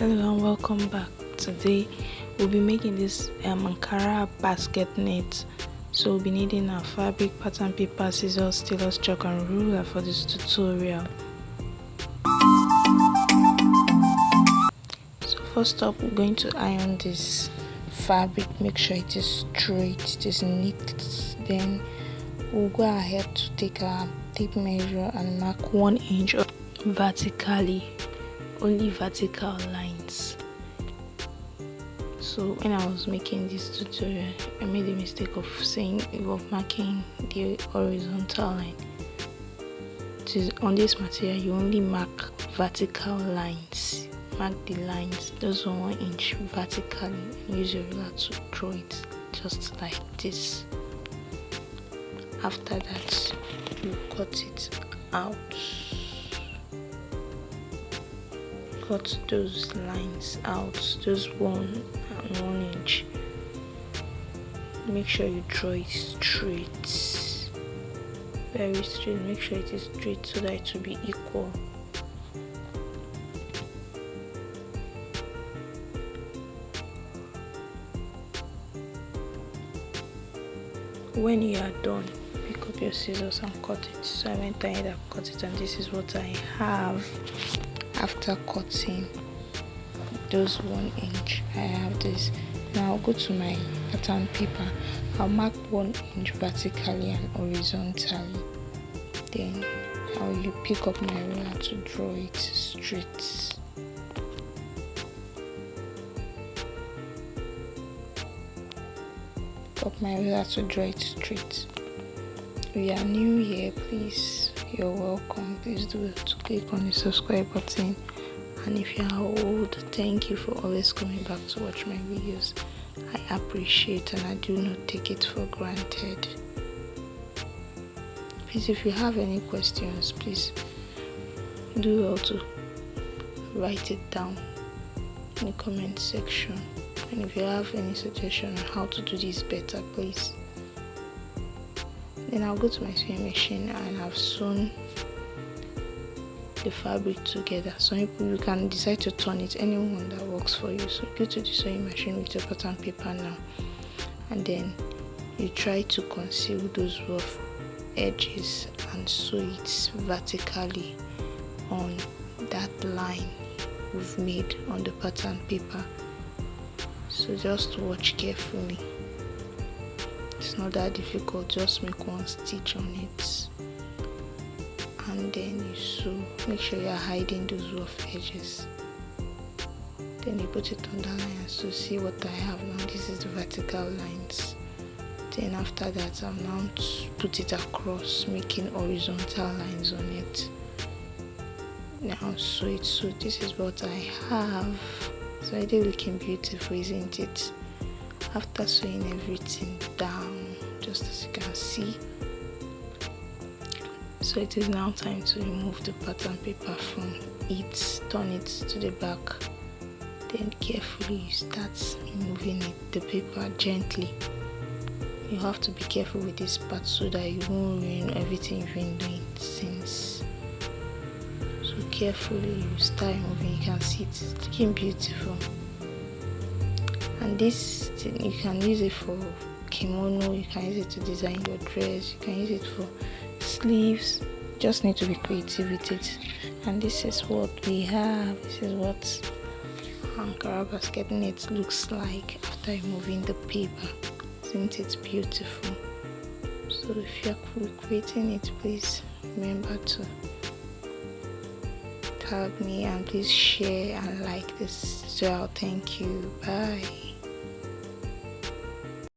Hello and welcome back. Today we'll be making this Ankara basket net. So we'll be needing our fabric, pattern paper, scissors, stylus, chalk and ruler for this tutorial. So first up, we're going to iron this fabric. Make sure it is straight, it is neat. Then we'll go ahead to take our tape measure and mark 1 inch vertically. Only vertical lines. So when I was making this tutorial, I made the mistake of marking the horizontal line. On this material, you only mark vertical lines. Mark the lines, those 1 inch vertically, and use your ruler to draw it just like this. After that, you cut it out. Cut those lines out, those 1 and 1 inch. Make sure you draw it straight, very straight. Make sure it is straight so that it will be equal. When you are done, pick up your scissors and cut it. So I went ahead and cut it, and this is what I have. After cutting those 1 inch, I have this. Now I'll go to my pattern paper. I'll mark 1 inch vertically and horizontally. Then I'll pick up my ruler to draw it straight. Pick up my ruler to draw it straight. If you are new here, please, you're welcome. Please do to click on the subscribe button, and if you are old, thank you for always coming back to watch my videos. I appreciate and I do not take it for granted. Please, if you have any questions, please do well to write it down in the comment section, and if you have any suggestion on how to do this better, please. Then I'll go to my sewing machine and I've sewn the fabric together. Some people, you can decide to turn it, anyone that works for you. So go to the sewing machine with your pattern paper now, and then you try to conceal those rough edges and sew it vertically on that line we've made on the pattern paper. So just watch carefully. It's not that difficult, just make 1 stitch on it and then you sew. Make sure you are hiding those rough edges. Then you put it on the line and sew. See what I have now, this is the vertical lines. Then after that, I'll now put it across, making horizontal lines on it. Now sew it. So this is what I have. It's already looking beautiful, isn't it? After sewing everything down, just as you can see, so it is now time to remove the pattern paper from it. Turn it to the back, then carefully you start removing the paper gently. You have to be careful with this part so that you won't ruin everything you've been doing since. So carefully you start removing. You can see it's looking beautiful. And this thing, you can use it for kimono, you can use it to design your dress, you can use it for sleeves. Just need to be creative with it. And this is what we have. This is what Ankara basket net looks like after removing the paper. Isn't it beautiful? So if you're creating it, please remember to tag me and please share and like this tutorial. Thank you. Bye.